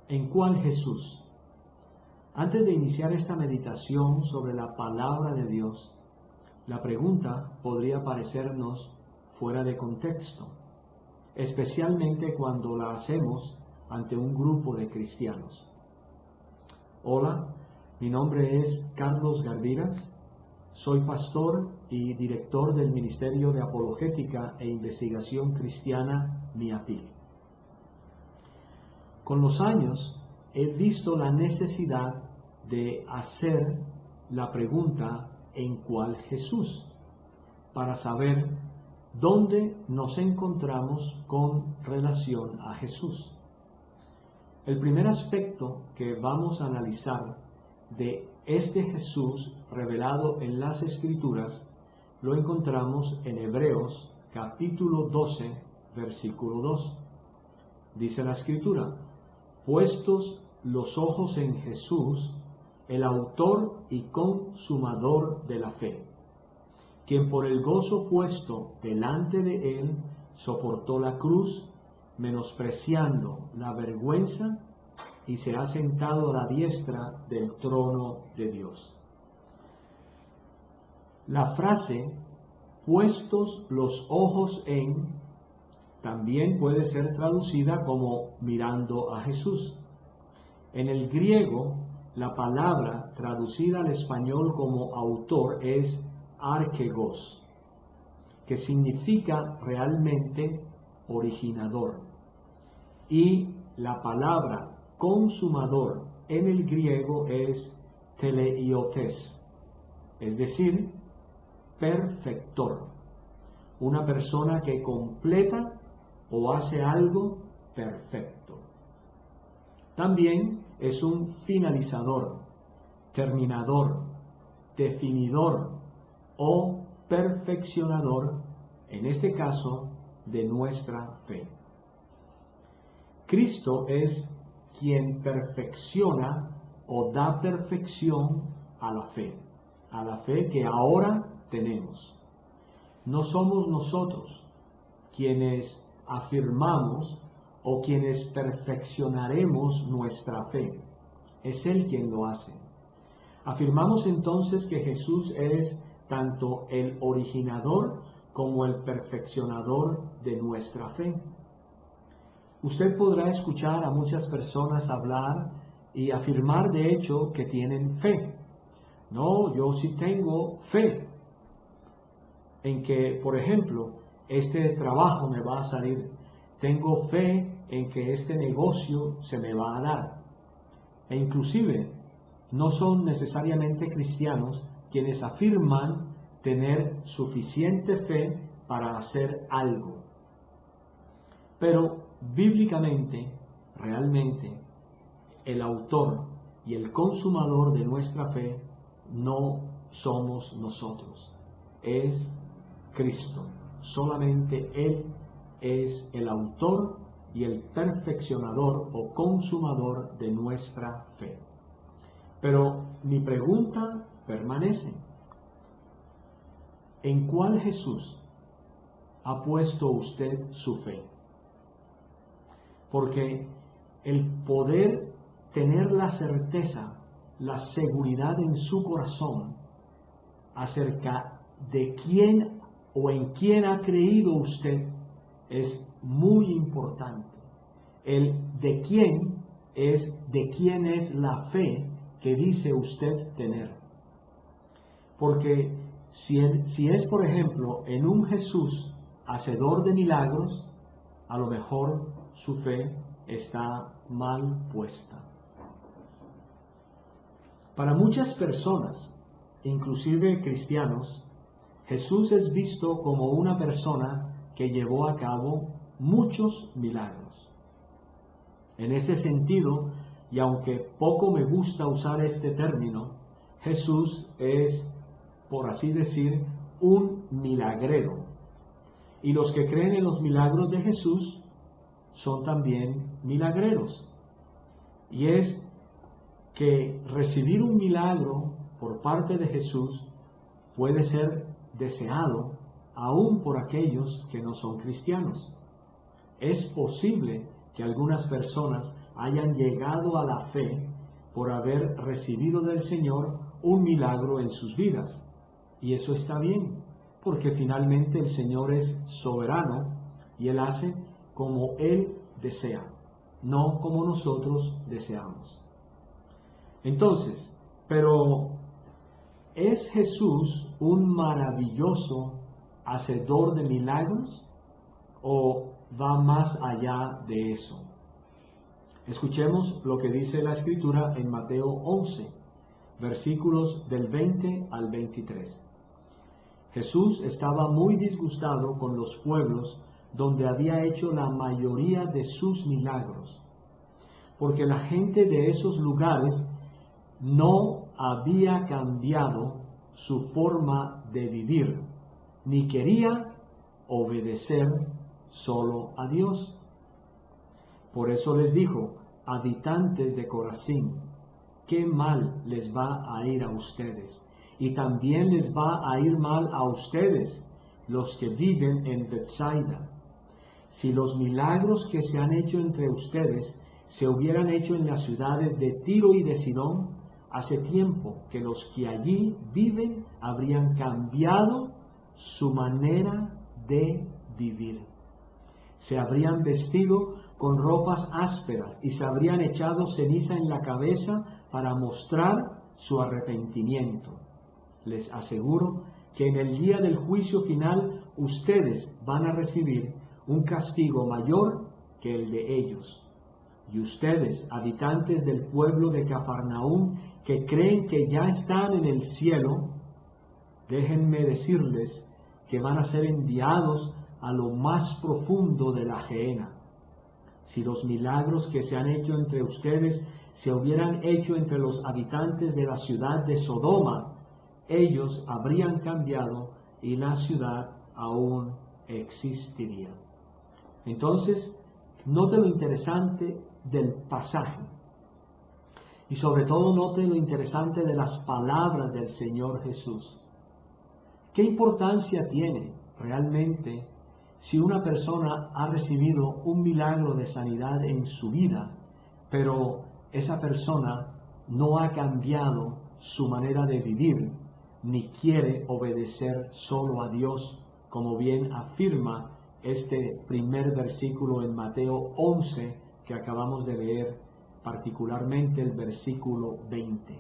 ¿En cuál Jesús? Antes de iniciar esta meditación sobre la palabra de Dios, la pregunta podría parecernos fuera de contexto, especialmente cuando la hacemos ante un grupo de cristianos. Hola, mi nombre es Carlos Gardiras, soy pastor y director del Ministerio de Apologética e Investigación Cristiana MIAPIC. Con los años he visto la necesidad de hacer la pregunta ¿en cuál Jesús? Para saber dónde nos encontramos con relación a Jesús. El primer aspecto que vamos a analizar de este Jesús revelado en las Escrituras lo encontramos en Hebreos capítulo 12, versículo 2. Dice la Escritura: puestos los ojos en Jesús, el autor y consumador de la fe, quien por el gozo puesto delante de él soportó la cruz, menospreciando la vergüenza, y se ha sentado a la diestra del trono de Dios. La frase puestos los ojos en también puede ser traducida como mirando a Jesús. En el griego, la palabra traducida al español como autor es archegos, que significa realmente originador. Y la palabra consumador en el griego es teleiotes, es decir, perfector, una persona que completa o hace algo perfecto. También es un finalizador, terminador, definidor o perfeccionador, en este caso, de nuestra fe. Cristo es quien perfecciona o da perfección a la fe que ahora tenemos. No somos nosotros quienes afirmamos o quienes perfeccionaremos nuestra fe. Es Él quien lo hace. Afirmamos entonces que Jesús es tanto el originador como el perfeccionador de nuestra fe. Usted podrá escuchar a muchas personas hablar y afirmar de hecho que tienen fe. No, yo sí tengo fe en que, por ejemplo, este trabajo me va a salir. Tengo fe en que este negocio se me va a dar. E inclusive, no son necesariamente cristianos quienes afirman tener suficiente fe para hacer algo. Pero bíblicamente, realmente, el autor y el consumador de nuestra fe no somos nosotros, es Cristo. Solamente Él es el autor y el perfeccionador o consumador de nuestra fe. Pero mi pregunta permanece: ¿en cuál Jesús ha puesto usted su fe? Porque el poder tener la certeza, la seguridad en su corazón acerca de quién o en quién ha creído usted es muy importante. El de quién es de quién es la fe que dice usted tener. Porque si es, por ejemplo, en un Jesús hacedor de milagros, a lo mejor su fe está mal puesta. Para muchas personas, inclusive cristianos, Jesús es visto como una persona que llevó a cabo muchos milagros. En ese sentido, y aunque poco me gusta usar este término, Jesús es, por así decir, un milagrero. Y los que creen en los milagros de Jesús son también milagreros. Y es que recibir un milagro por parte de Jesús puede ser deseado aún por aquellos que no son cristianos. Es posible que algunas personas hayan llegado a la fe por haber recibido del Señor un milagro en sus vidas. Y eso está bien, porque finalmente el Señor es soberano y Él hace como Él desea, no como nosotros deseamos. Entonces, pero ¿es Jesús un maravilloso hacedor de milagros o va más allá de eso? Escuchemos lo que dice la Escritura en Mateo 11, versículos del 20 al 23. Jesús estaba muy disgustado con los pueblos donde había hecho la mayoría de sus milagros, porque la gente de esos lugares no había cambiado su forma de vivir, ni quería obedecer solo a Dios. Por eso les dijo: habitantes de Corazín, qué mal les va a ir a ustedes, y también les va a ir mal a ustedes, los que viven en Betsaida. Si los milagros que se han hecho entre ustedes se hubieran hecho en las ciudades de Tiro y de Sidón, hace tiempo que los que allí viven habrían cambiado su manera de vivir. Se habrían vestido con ropas ásperas y se habrían echado ceniza en la cabeza para mostrar su arrepentimiento. Les aseguro que en el día del juicio final ustedes van a recibir un castigo mayor que el de ellos. Y ustedes, habitantes del pueblo de Cafarnaúm, que creen que ya están en el cielo, déjenme decirles que van a ser enviados a lo más profundo de la gehenna. Si los milagros que se han hecho entre ustedes se hubieran hecho entre los habitantes de la ciudad de Sodoma, ellos habrían cambiado y la ciudad aún existiría. Entonces, note lo interesante del pasaje y sobre todo note lo interesante de las palabras del Señor Jesús. ¿Qué importancia tiene realmente si una persona ha recibido un milagro de sanidad en su vida, pero esa persona no ha cambiado su manera de vivir, ni quiere obedecer solo a Dios, como bien afirma este primer versículo en Mateo 11 que acabamos de leer, particularmente el versículo 20?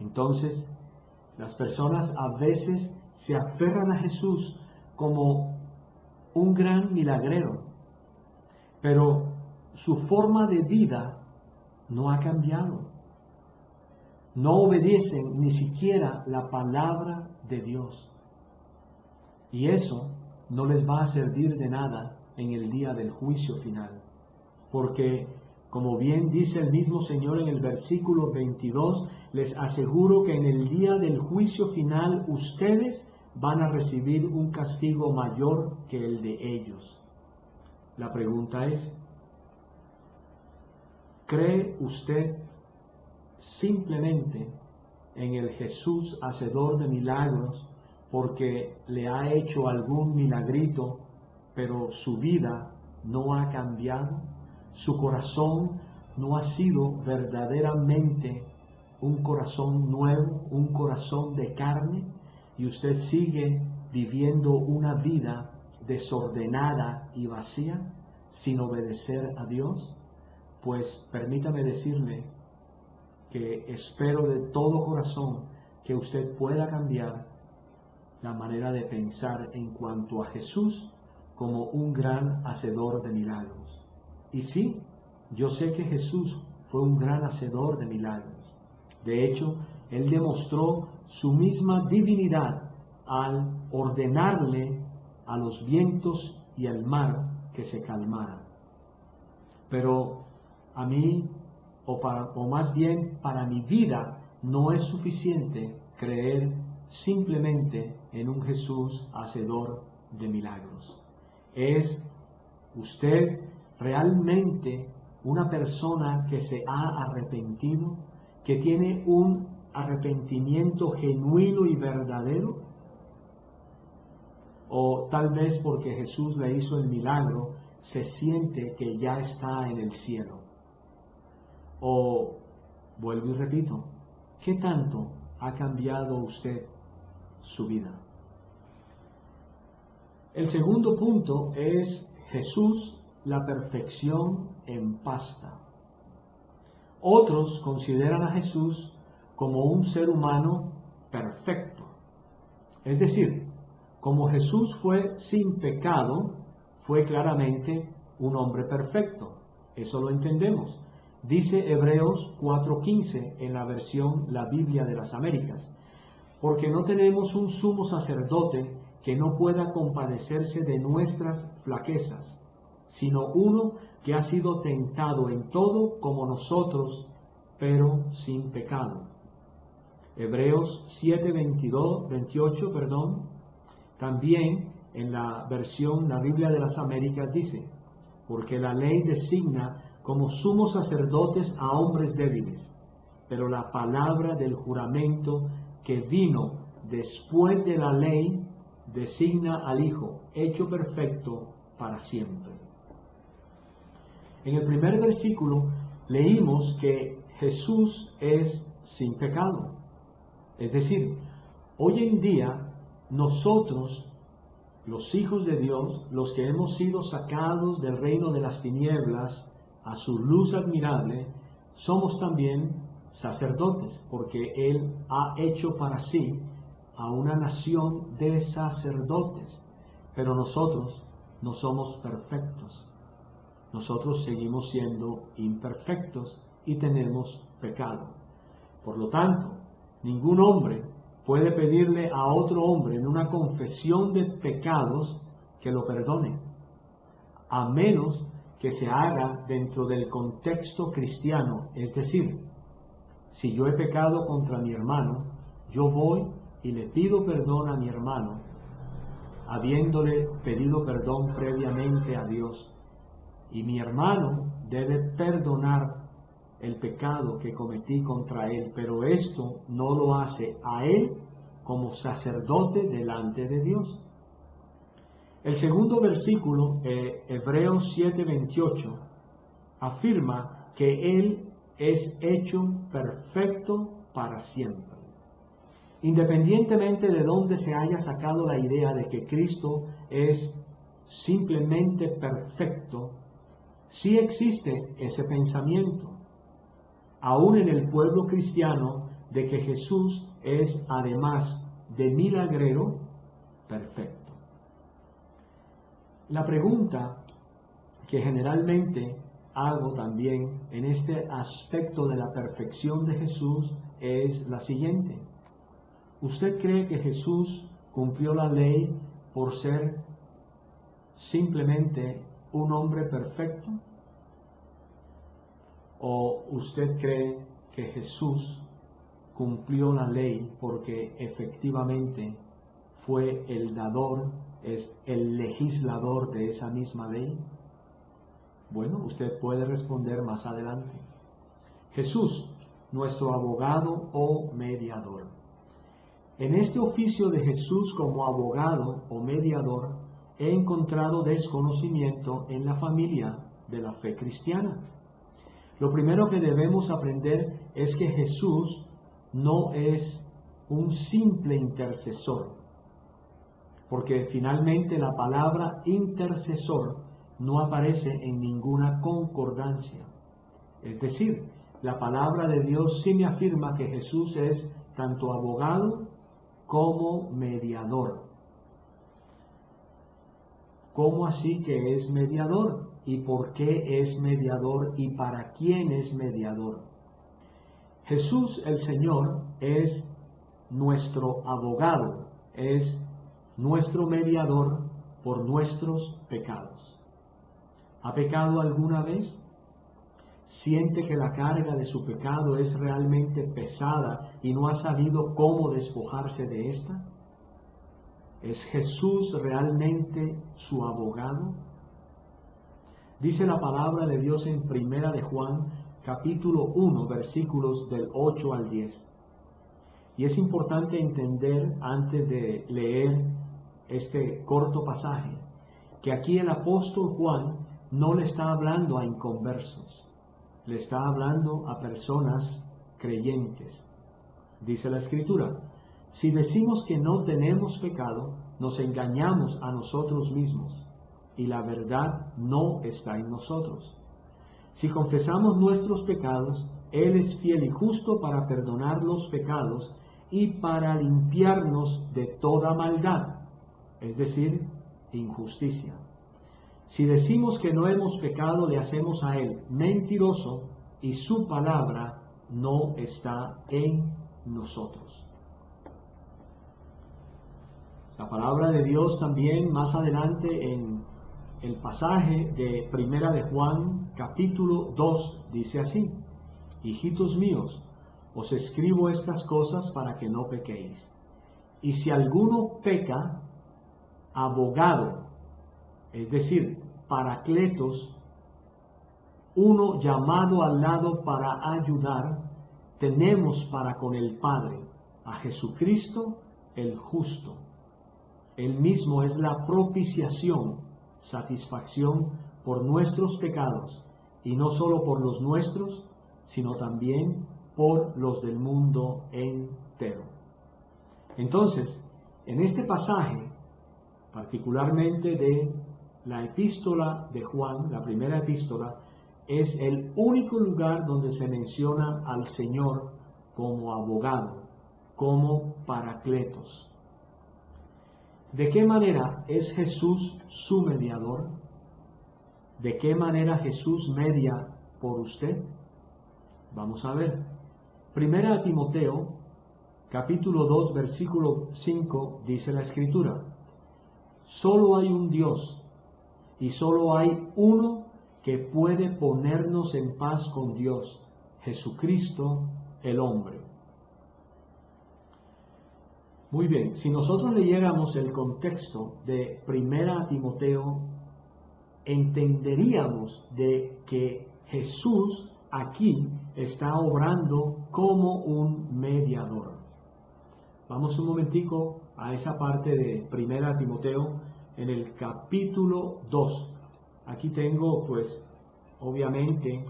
Entonces, las personas a veces se aferran a Jesús como un gran milagrero, pero su forma de vida no ha cambiado. No obedecen ni siquiera la palabra de Dios. Y eso no les va a servir de nada en el día del juicio final. Porque, como bien dice el mismo Señor en el versículo 22, les aseguro que en el día del juicio final ustedes van a recibir un castigo mayor que el de ellos. La pregunta es, ¿cree usted simplemente en el Jesús hacedor de milagros porque le ha hecho algún milagrito, pero su vida no ha cambiado? Su corazón no ha sido verdaderamente un corazón nuevo, un corazón de carne, y usted sigue viviendo una vida desordenada y vacía sin obedecer a Dios. Pues permítame decirle que espero de todo corazón que usted pueda cambiar la manera de pensar en cuanto a Jesús como un gran hacedor de milagros. Y sí, yo sé que Jesús fue un gran hacedor de milagros. De hecho, Él demostró su misma divinidad al ordenarle a los vientos y al mar que se calmaran. Pero a mí, o más bien para mi vida, no es suficiente creer simplemente en un Jesús hacedor de milagros. ¿Es usted realmente una persona que se ha arrepentido, que tiene un arrepentimiento genuino y verdadero? O tal vez porque Jesús le hizo el milagro, se siente que ya está en el cielo. O, vuelvo y repito, ¿qué tanto ha cambiado usted su vida? El segundo punto es Jesús, la perfección en pasta. Otros consideran a Jesús como un ser humano perfecto. Es decir, como Jesús fue sin pecado, fue claramente un hombre perfecto. Eso lo entendemos. Dice Hebreos 4:15 en la versión La Biblia de las Américas. Porque no tenemos un sumo sacerdote que no pueda compadecerse de nuestras flaquezas, sino uno que ha sido tentado en todo como nosotros, pero sin pecado. Hebreos 7:28, también en la versión La Biblia de las Américas dice, porque la ley designa como sumos sacerdotes a hombres débiles, pero la palabra del juramento que vino después de la ley designa al Hijo, hecho perfecto para siempre. En el primer versículo leímos que Jesús es sin pecado. Es decir, hoy en día nosotros, los hijos de Dios, los que hemos sido sacados del reino de las tinieblas a su luz admirable, somos también sacerdotes, porque Él ha hecho para sí a una nación de sacerdotes. Pero nosotros no somos perfectos. Nosotros seguimos siendo imperfectos y tenemos pecado. Por lo tanto, ningún hombre puede pedirle a otro hombre en una confesión de pecados que lo perdone, a menos que se haga dentro del contexto cristiano. Es decir, si yo he pecado contra mi hermano, yo voy y le pido perdón a mi hermano, habiéndole pedido perdón previamente a Dios, y mi hermano debe perdonar el pecado que cometí contra él, pero esto no lo hace a él como sacerdote delante de Dios. El segundo versículo, Hebreos 7:28, afirma que Él es hecho perfecto para siempre. Independientemente de dónde se haya sacado la idea de que Cristo es simplemente perfecto, sí existe ese pensamiento, aún en el pueblo cristiano, de que Jesús es, además de milagrero, perfecto. La pregunta que generalmente hago también en este aspecto de la perfección de Jesús es la siguiente. ¿Usted cree que Jesús cumplió la ley por ser simplemente un hombre perfecto? ¿O usted cree que Jesús cumplió la ley porque efectivamente fue el dador, es el legislador de esa misma ley? Bueno, usted puede responder más adelante. Jesús, nuestro abogado o mediador. En este oficio de Jesús como abogado o mediador, he encontrado desconocimiento en la familia de la fe cristiana. Lo primero que debemos aprender es que Jesús no es un simple intercesor, porque finalmente la palabra intercesor no aparece en ninguna concordancia. Es decir, la palabra de Dios sí me afirma que Jesús es tanto abogado como mediador. ¿Cómo así que es mediador? ¿Y por qué es mediador? ¿Y para quién es mediador? Jesús el Señor es nuestro abogado, es nuestro mediador por nuestros pecados. ¿Ha pecado alguna vez? ¿Siente que la carga de su pecado es realmente pesada y no ha sabido cómo despojarse de esta? ¿Es Jesús realmente su abogado? Dice la palabra de Dios en Primera de Juan, capítulo 1, versículos del 8 al 10. Y es importante entender, antes de leer este corto pasaje, que aquí el apóstol Juan no le está hablando a inconversos. le está hablando a personas creyentes. Dice la Escritura, si decimos que no tenemos pecado, nos engañamos a nosotros mismos y la verdad no está en nosotros. Si confesamos nuestros pecados, Él es fiel y justo para perdonar los pecados y para limpiarnos de toda maldad, es decir, injusticia. Si decimos que no hemos pecado, le hacemos a Él mentiroso y su palabra no está en nosotros. La palabra de Dios también más adelante en el pasaje de Primera de Juan capítulo 2 dice así: hijitos míos, os escribo estas cosas para que no pequéis. Y si alguno peca, abogado, es decir, paracletos, uno llamado al lado para ayudar, tenemos para con el Padre, a Jesucristo el justo. Él mismo es la propiciación, satisfacción por nuestros pecados, y no solo por los nuestros, sino también por los del mundo entero. Entonces, en este pasaje, particularmente de la epístola de Juan, la primera epístola, es el único lugar donde se menciona al Señor como abogado, como paracletos. ¿De qué manera es Jesús su mediador? ¿De qué manera Jesús media por usted? Vamos a ver. Primera a Timoteo, capítulo 2, versículo 5, dice la Escritura: solo hay un Dios y solo hay uno que puede ponernos en paz con Dios, Jesucristo el hombre. Muy bien, si nosotros leyéramos el contexto de Primera Timoteo, entenderíamos de que Jesús aquí está obrando como un mediador. Vamos un momentico a esa parte de Primera Timoteo en el capítulo 2. Aquí tengo, pues, obviamente,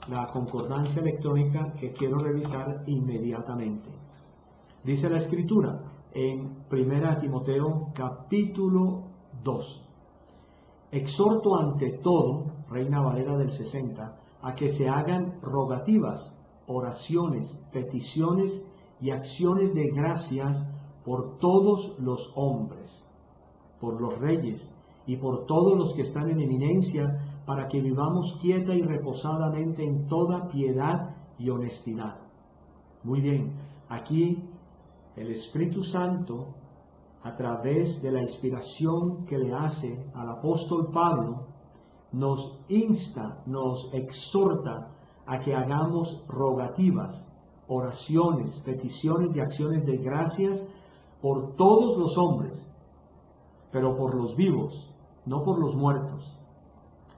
la concordancia electrónica que quiero revisar inmediatamente. Dice la Escritura en 1 Timoteo capítulo 2: exhorto ante todo, Reina Valera del 60, a que se hagan rogativas, oraciones, peticiones y acciones de gracias por todos los hombres, por los reyes y por todos los que están en eminencia, para que vivamos quieta y reposadamente en toda piedad y honestidad. Muy bien, aquí el Espíritu Santo, a través de la inspiración que le hace al apóstol Pablo, nos insta, nos exhorta a que hagamos rogativas, oraciones, peticiones y acciones de gracias por todos los hombres, pero por los vivos, no por los muertos.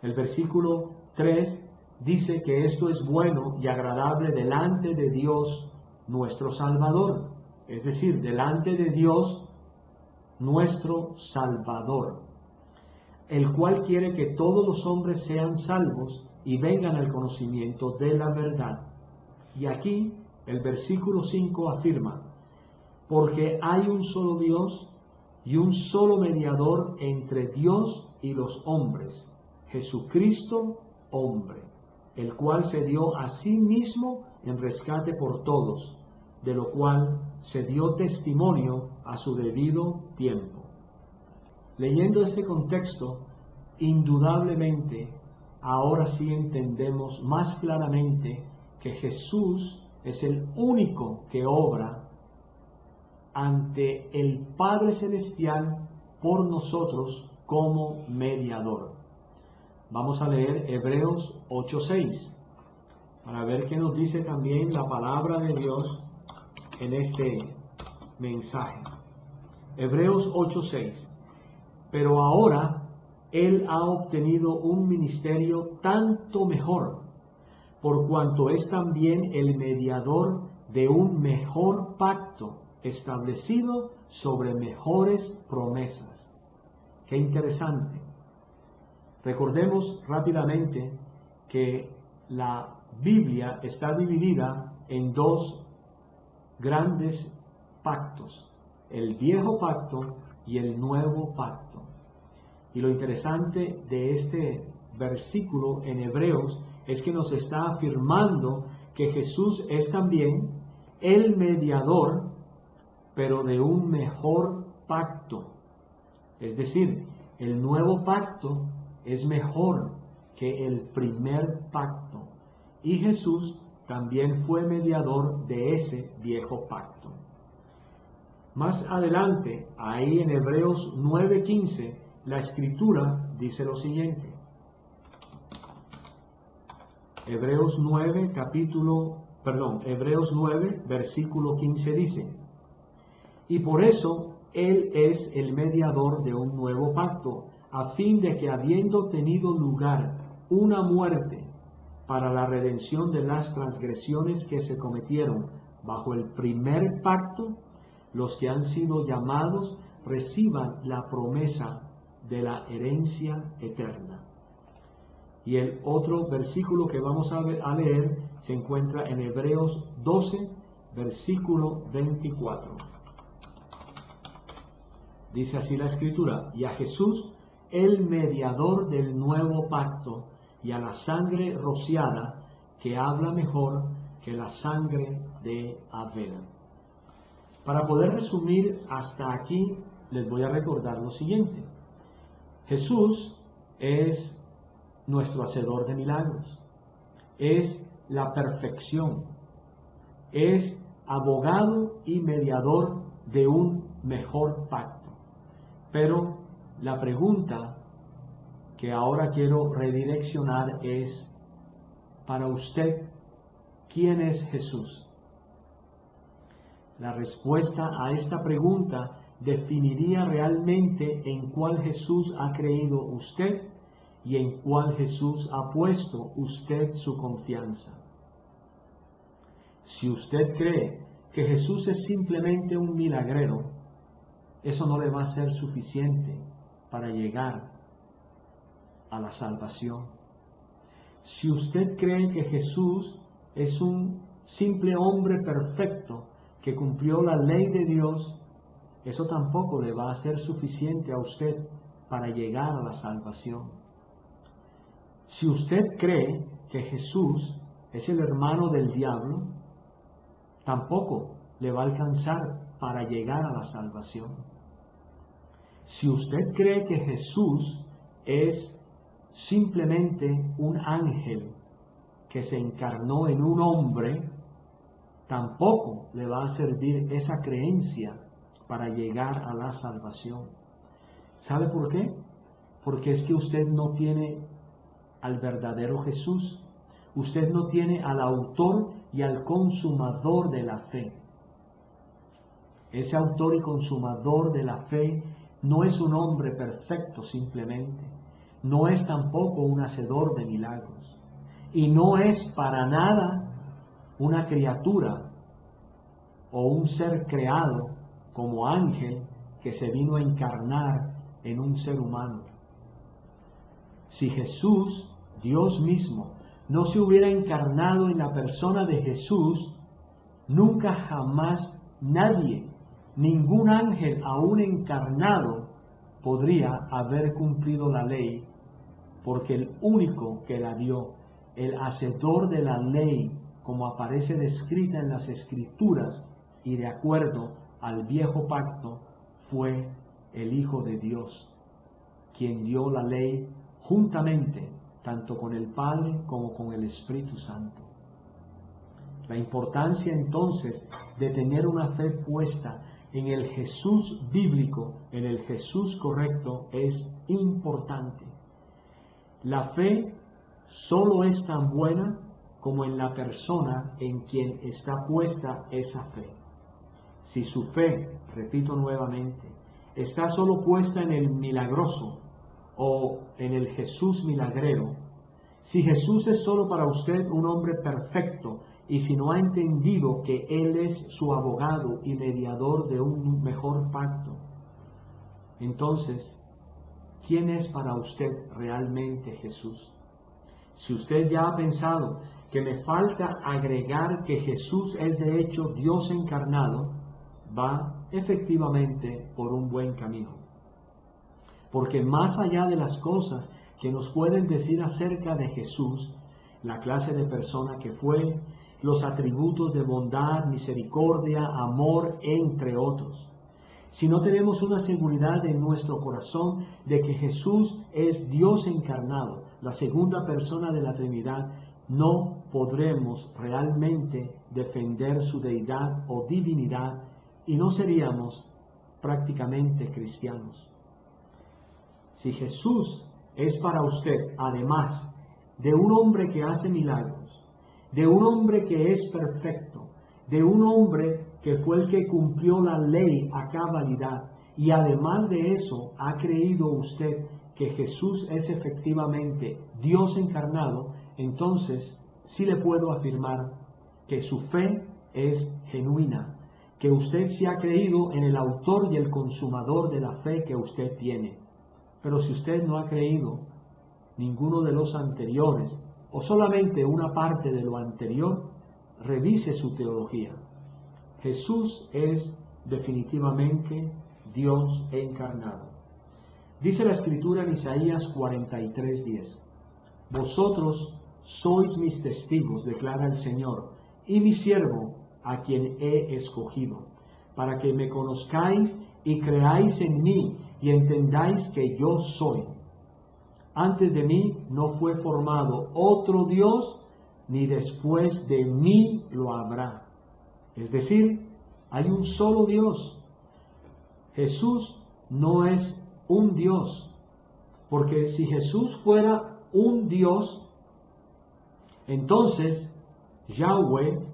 El versículo 3 dice que esto es bueno y agradable delante de Dios nuestro Salvador, es decir, delante de Dios nuestro Salvador, el cual quiere que todos los hombres sean salvos y vengan al conocimiento de la verdad. Y aquí el versículo 5 afirma: porque hay un solo Dios y un solo mediador entre Dios y los hombres, Jesucristo hombre, el cual se dio a sí mismo en rescate por todos, de lo cual se dio testimonio a su debido tiempo. Leyendo este contexto, indudablemente, ahora sí entendemos más claramente que Jesús es el único que obra ante el Padre Celestial por nosotros como mediador. Vamos a leer Hebreos 8:6 para ver qué nos dice también la palabra de Dios en este mensaje. Hebreos 8:6: pero ahora Él ha obtenido un ministerio tanto mejor, por cuanto es también el mediador de un mejor pacto, establecido sobre mejores promesas. Qué interesante. Recordemos rápidamente que la Biblia está dividida en dos grandes pactos, el viejo pacto y el nuevo pacto. Y lo interesante de este versículo en Hebreos es que nos está afirmando que Jesús es también el mediador, pero de un mejor pacto. Es decir, el nuevo pacto es mejor que el primer pacto. Y Jesús también fue mediador de ese viejo pacto. Más adelante, ahí en Hebreos 9:15, la Escritura dice lo siguiente. Hebreos 9, versículo 15 dice: y por eso Él es el mediador de un nuevo pacto, a fin de que habiendo tenido lugar una muerte para la redención de las transgresiones que se cometieron bajo el primer pacto, los que han sido llamados reciban la promesa de la herencia eterna. Y el otro versículo que vamos a leer se encuentra en Hebreos 12, versículo 24. Dice así la Escritura: y a Jesús, el mediador del nuevo pacto, y a la sangre rociada, que habla mejor que la sangre de Abel. Para poder resumir hasta aquí, les voy a recordar lo siguiente. Jesús es nuestro hacedor de milagros, es la perfección, es abogado y mediador de un mejor pacto. Pero la pregunta que ahora quiero redireccionar es, para usted, ¿quién es Jesús? La respuesta a esta pregunta definiría realmente en cuál Jesús ha creído usted y en cuál Jesús ha puesto usted su confianza. Si usted cree que Jesús es simplemente un milagrero, eso no le va a ser suficiente para llegar a la salvación. Si usted cree que Jesús es un simple hombre perfecto que cumplió la ley de Dios, eso tampoco le va a ser suficiente a usted para llegar a la salvación. Si usted cree que Jesús es el hermano del diablo, tampoco le va a alcanzar para llegar a la salvación. Si usted cree que Jesús es simplemente un ángel que se encarnó en un hombre, tampoco le va a servir esa creencia para llegar a la salvación. ¿Sabe por qué? Porque es que usted no tiene al verdadero Jesús. Usted no tiene al autor y al consumador de la fe. Ese autor y consumador de la fe no es un hombre perfecto simplemente, no es tampoco un hacedor de milagros, y no es para nada una criatura o un ser creado como ángel que se vino a encarnar en un ser humano. Si Jesús, Dios mismo, no se hubiera encarnado en la persona de Jesús, nunca jamás nadie, ningún ángel aún encarnado, podría haber cumplido la ley, porque el único que la dio, el hacedor de la ley, como aparece descrita en las Escrituras y de acuerdo al viejo pacto, fue el Hijo de Dios, quien dio la ley juntamente, tanto con el Padre como con el Espíritu Santo. La importancia entonces de tener una fe puesta en el Jesús bíblico, en el Jesús correcto, es importante. La fe solo es tan buena como en la persona en quien está puesta esa fe. Si su fe, repito nuevamente, está solo puesta en el milagroso o en el Jesús milagrero, si Jesús es solo para usted un hombre perfecto y si no ha entendido que Él es su abogado y mediador de un mejor pacto, entonces, ¿quién es para usted realmente Jesús? Si usted ya ha pensado que me falta agregar que Jesús es de hecho Dios encarnado, va efectivamente por un buen camino. Porque más allá de las cosas que nos pueden decir acerca de Jesús, la clase de persona que fue, los atributos de bondad, misericordia, amor, entre otros, si no tenemos una seguridad en nuestro corazón de que Jesús es Dios encarnado, la segunda persona de la Trinidad, no podremos realmente defender su deidad o divinidad y no seríamos prácticamente cristianos. Si Jesús es para usted, además de un hombre que hace milagros, de un hombre que es perfecto, de un hombre que fue el que cumplió la ley a cabalidad, y además de eso ha creído usted que Jesús es efectivamente Dios encarnado, entonces sí le puedo afirmar que su fe es genuina, que usted sí ha creído en el autor y el consumador de la fe que usted tiene. Pero si usted no ha creído ninguno de los anteriores, o solamente una parte de lo anterior, revise su teología. Jesús es definitivamente Dios encarnado. Dice la Escritura en Isaías 43:10, vosotros sois mis testigos, declara el Señor, y mi siervo a quien he escogido, para que me conozcáis y creáis en mí y entendáis que yo soy. Antes de mí no fue formado otro Dios, ni después de mí lo habrá. Es decir, hay un solo Dios. Jesús no es un Dios, porque si Jesús fuera un Dios, entonces Yahweh,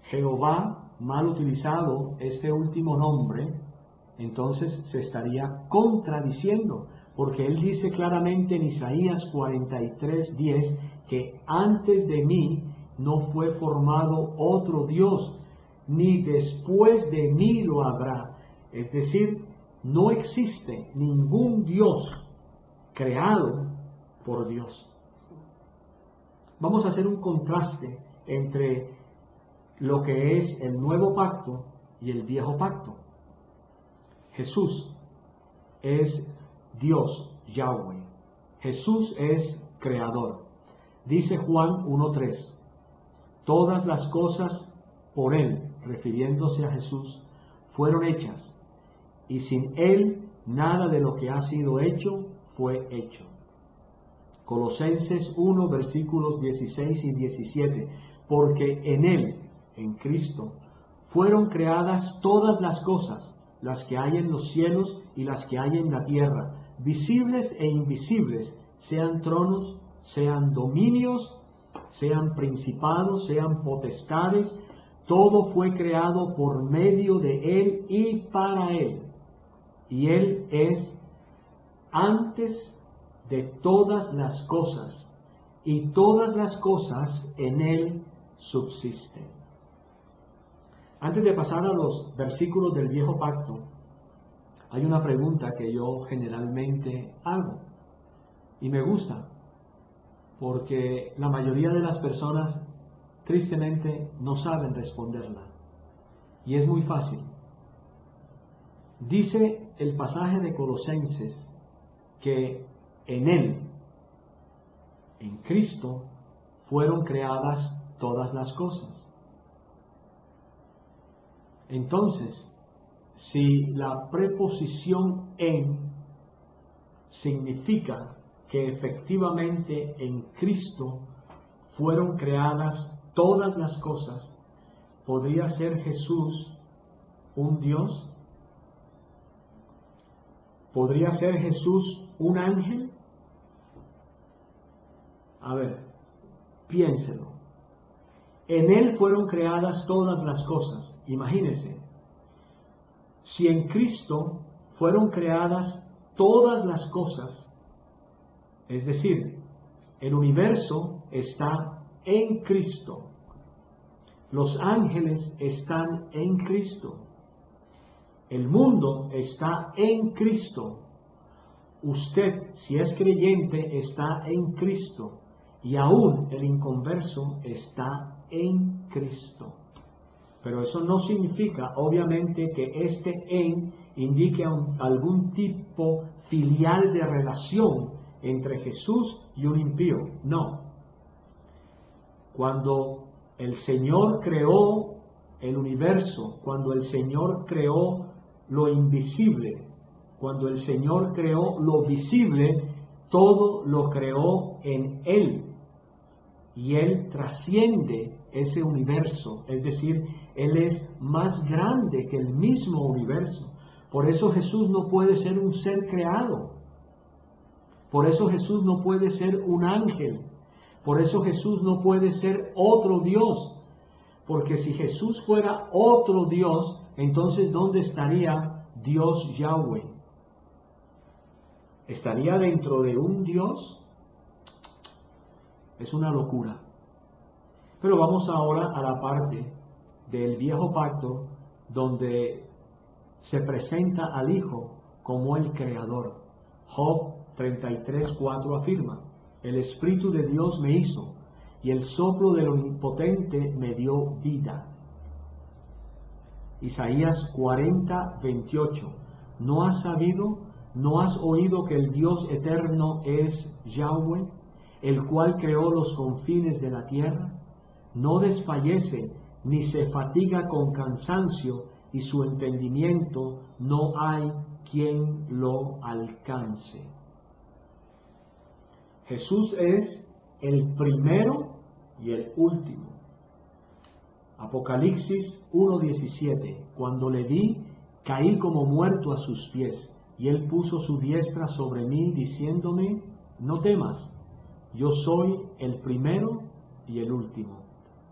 Jehová, mal utilizado este último nombre, entonces se estaría contradiciendo, porque él dice claramente en Isaías 43:10 que antes de mí no fue formado otro Dios, ni después de mí lo habrá. Es decir, no existe ningún Dios creado por Dios. Vamos a hacer un contraste entre lo que es el nuevo pacto y el viejo pacto. Jesús es Dios, Yahweh. Jesús es creador. Dice Juan 1:3, todas las cosas por Él, refiriéndose a Jesús, fueron hechas, y sin Él nada de lo que ha sido hecho fue hecho. Colosenses 1, versículos 16 y 17, porque en Él, en Cristo, fueron creadas todas las cosas, las que hay en los cielos y las que hay en la tierra, visibles e invisibles, sean tronos, sean dominios, sean principados, sean potestades, todo fue creado por medio de Él y para Él. Y Él es antes de todas las cosas, y todas las cosas en Él subsisten. Antes de pasar a los versículos del Viejo Pacto, hay una pregunta que yo generalmente hago, y me gusta, porque la mayoría de las personas tristemente no saben responderla. Y es muy fácil. Dice el pasaje de Colosenses que en Él, en Cristo, fueron creadas todas las cosas. Entonces, si la preposición en significa que efectivamente en Cristo fueron creadas todas las cosas, ¿podría ser Jesús un Dios? ¿Podría ser Jesús un ángel? A ver, piénselo. En Él fueron creadas todas las cosas. Imagínense, si en Cristo fueron creadas todas las cosas, es decir, el universo está en Cristo, los ángeles están en Cristo, el mundo está en Cristo, usted, si es creyente, está en Cristo, y aún el inconverso está en Cristo. Pero eso no significa, obviamente, que este en indique algún tipo filial de relación entre Jesús y un impío. No. Cuando el Señor creó el universo, cuando el Señor creó lo invisible, cuando el Señor creó lo visible, todo lo creó en Él. Y Él trasciende ese universo, es decir, Él es más grande que el mismo universo. Por eso Jesús no puede ser un ser creado. Por eso Jesús no puede ser un ángel. Por eso Jesús no puede ser otro Dios. Porque si Jesús fuera otro Dios, entonces ¿dónde estaría Dios Yahweh? ¿Estaría dentro de un Dios? Es una locura. Pero vamos ahora a la parte del viejo pacto donde se presenta al Hijo como el Creador. Job 33:4 afirma: el Espíritu de Dios me hizo, y el soplo del Omnipotente me dio vida. Isaías 40:28: ¿no has sabido, no has oído que el Dios eterno es Yahweh, el cual creó los confines de la tierra? No desfallece ni se fatiga con cansancio, y su entendimiento no hay quien lo alcance. Jesús es el primero y el último. Apocalipsis 1:17: cuando le vi, caí como muerto a sus pies, y él puso su diestra sobre mí, diciéndome: no temas, yo soy el primero y el último.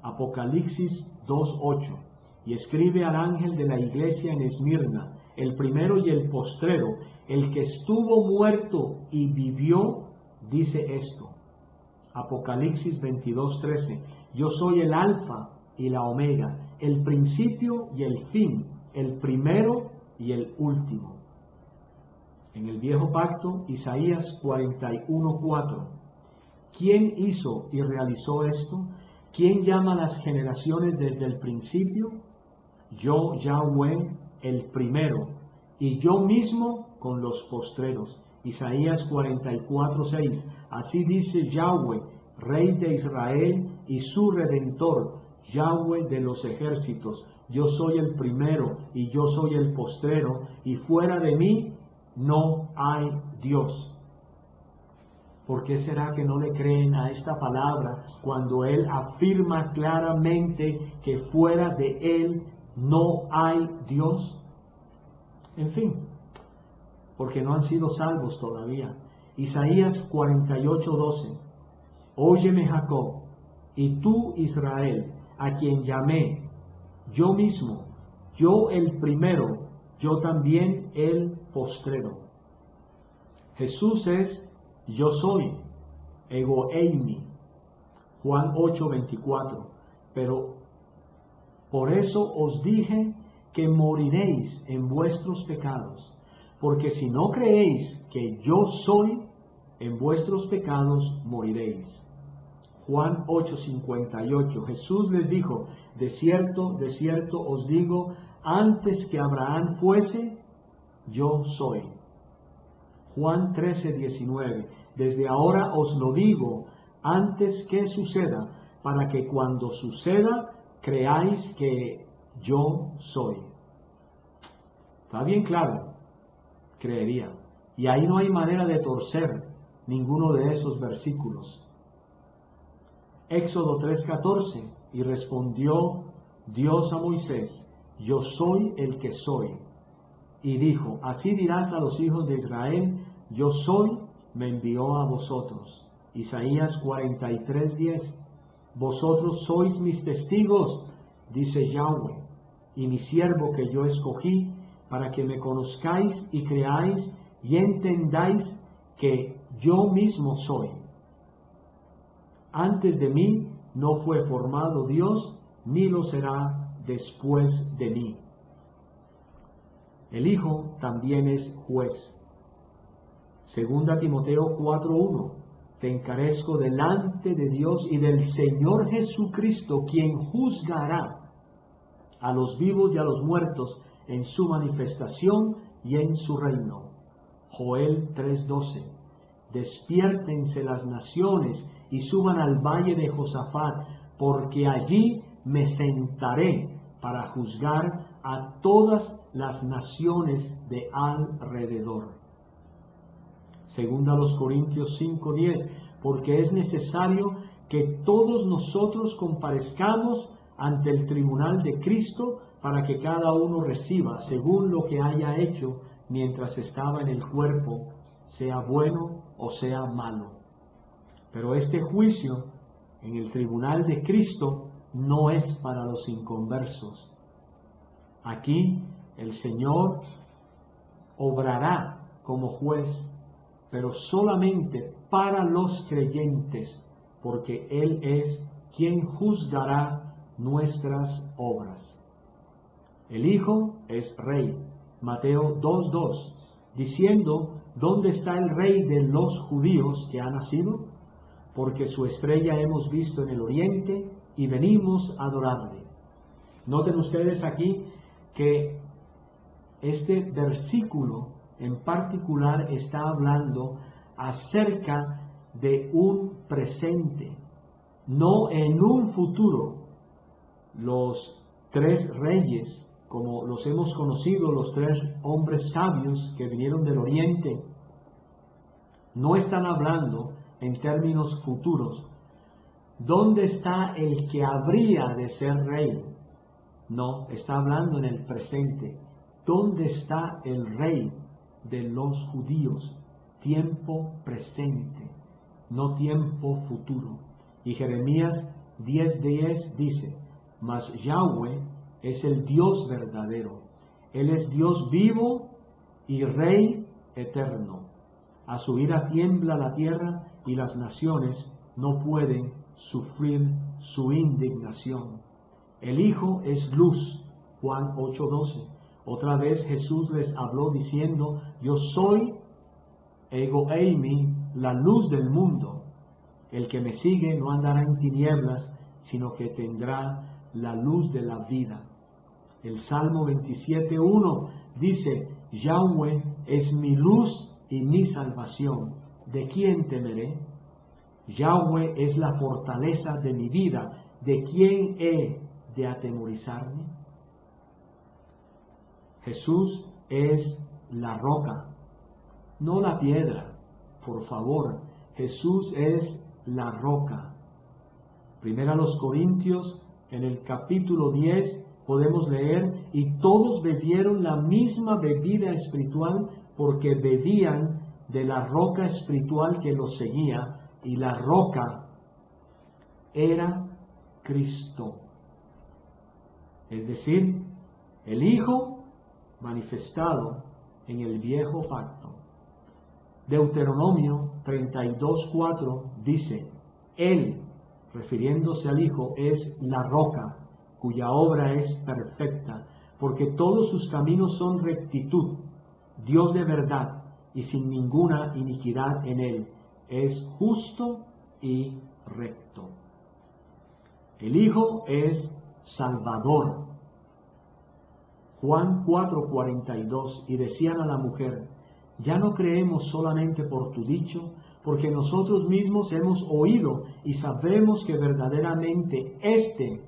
Apocalipsis 2:8: y escribe al ángel de la iglesia en Esmirna, el primero y el postrero, el que estuvo muerto y vivió, dice esto. Apocalipsis 22:13: yo soy el alfa y la omega, el principio y el fin, el primero y el último. En el viejo pacto, Isaías 41:4: ¿quién hizo y realizó esto? ¿Quién llama las generaciones desde el principio? Yo, Yahweh, el primero, y yo mismo con los postreros. Isaías 44:6: así dice Yahweh, Rey de Israel y su Redentor, Yahweh de los ejércitos: yo soy el primero y yo soy el postrero, y fuera de mí no hay Dios. ¿Por qué será que no le creen a esta palabra cuando Él afirma claramente que fuera de Él no hay Dios? En fin, porque no han sido salvos todavía. Isaías 48:12: óyeme Jacob, y tú Israel, a quien llamé, yo mismo, yo el primero, yo también el postrero. Jesús es yo soy, ego eimi, Juan 8:24. Pero por eso os dije que moriréis en vuestros pecados, porque si no creéis que yo soy, en vuestros pecados moriréis. Juan 8:58. Jesús les dijo: de cierto os digo, antes que Abraham fuese, yo soy. Juan 13:19: desde ahora os lo digo antes que suceda, para que cuando suceda creáis que yo soy. Está bien claro, creería. Y ahí no hay manera de torcer ninguno de esos versículos. Éxodo 3:14: y respondió Dios a Moisés: yo soy el que soy. Y dijo: así dirás a los hijos de Israel: yo soy, me envió a vosotros. Isaías 43:10: vosotros sois mis testigos, dice Yahweh, y mi siervo que yo escogí, para que me conozcáis y creáis y entendáis que yo mismo soy. Antes de mí no fue formado Dios, ni lo será después de mí. El Hijo también es juez. Segunda Timoteo 4:1: te encarezco delante de Dios y del Señor Jesucristo, quien juzgará a los vivos y a los muertos en su manifestación y en su reino. Joel 3:12. Despiértense las naciones y suban al valle de Josafat, porque allí me sentaré para juzgar a todas las naciones de alrededor. Segunda a los Corintios 5:10, porque es necesario que todos nosotros comparezcamos ante el tribunal de Cristo para que cada uno reciba según lo que haya hecho mientras estaba en el cuerpo, sea bueno o sea malo. Pero este juicio en el tribunal de Cristo no es para los inconversos. Aquí el Señor obrará como juez, pero solamente para los creyentes, porque Él es quien juzgará nuestras obras. El Hijo es Rey, Mateo 2:2, diciendo: ¿dónde está el Rey de los judíos que ha nacido? Porque su estrella hemos visto en el oriente y venimos a adorarle. Noten ustedes aquí que este versículo en particular está hablando acerca de un presente, no en un futuro. Los tres reyes, como los hemos conocido, los tres hombres sabios que vinieron del oriente, no están hablando en términos futuros. ¿Dónde está el que habría de ser rey? No, está hablando en el presente. ¿Dónde está el rey de los judíos? Tiempo presente, no tiempo futuro. Y Jeremías 10:10 dice: mas Yahweh es el Dios verdadero. Él es Dios vivo y Rey eterno. A su ira tiembla la tierra y las naciones no pueden sufrir su indignación. El Hijo es luz, Juan 8:12. Otra vez Jesús les habló diciendo: yo soy ego eimi, la luz del mundo. El que me sigue no andará en tinieblas, sino que tendrá la luz de la vida. El Salmo 27:1 dice: Yahweh es mi luz y mi salvación. ¿De quién temeré? Yahweh es la fortaleza de mi vida. ¿De quién he de atemorizarme? Jesús es la roca, no la piedra. Por favor, Jesús es la roca. Primera a los Corintios, en el capítulo 10, podemos leer: y todos bebieron la misma bebida espiritual, porque bebían de la roca espiritual que los seguía, y la roca era Cristo. Es decir, el Hijo manifestado en el viejo pacto. Deuteronomio 32:4 dice: Él, refiriéndose al Hijo, es la roca, cuya obra es perfecta, porque todos sus caminos son rectitud, Dios de verdad, y sin ninguna iniquidad en él, es justo y recto. El Hijo es Salvador. Juan 4:42, y decían a la mujer: ya no creemos solamente por tu dicho, porque nosotros mismos hemos oído y sabemos que verdaderamente este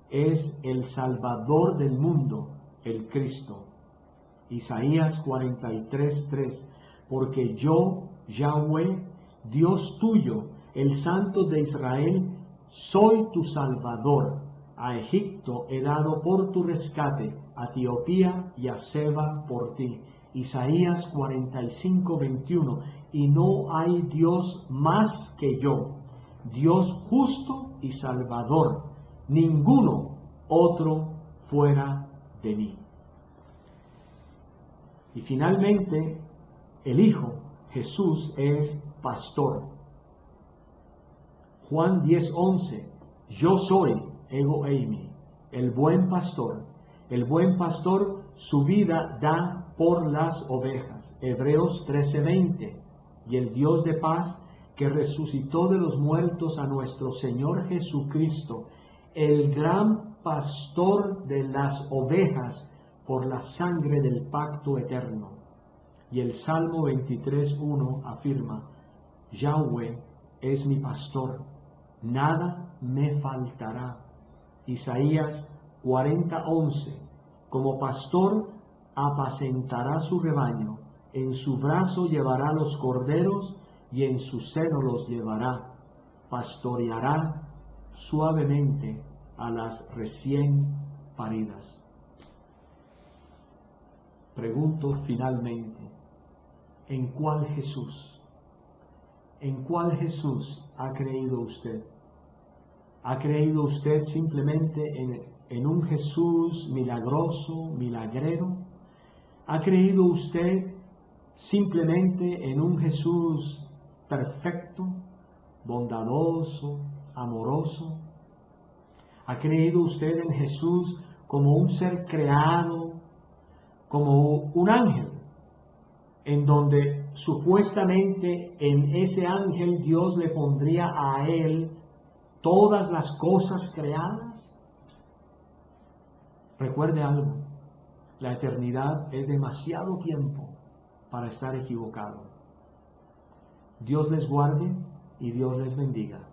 es el Salvador del mundo, el Cristo. Isaías 43:3, porque yo, Yahweh, Dios tuyo, el Santo de Israel, soy tu Salvador. A Egipto he dado por tu rescate, a Etiopía y a Seba por ti. Isaías 45:21, y no hay Dios más que yo, Dios justo y salvador, ninguno otro fuera de mí. Y finalmente, el Hijo, Jesús, es pastor. Juan 10:11, yo soy, ego eimi, el buen pastor. El buen pastor su vida da por las ovejas. Hebreos 13:20, y el Dios de paz que resucitó de los muertos a nuestro Señor Jesucristo, el gran pastor de las ovejas por la sangre del pacto eterno. Y el Salmo 23:1 afirma: Yahweh es mi pastor, nada me faltará. Isaías 40:11: como pastor apacentará su rebaño, en su brazo llevará los corderos y en su seno los llevará, pastoreará suavemente a las recién paridas. Pregunto finalmente, ¿en cuál Jesús? ¿En cuál Jesús ha creído usted? ¿Ha creído usted simplemente en un Jesús milagroso, milagrero? ¿Ha creído usted simplemente en un Jesús perfecto, bondadoso, amoroso? ¿Ha creído usted en Jesús como un ser creado, como un ángel, en donde supuestamente en ese ángel Dios le pondría a él todas las cosas creadas? Recuerde algo, la eternidad es demasiado tiempo para estar equivocado. Dios les guarde y Dios les bendiga.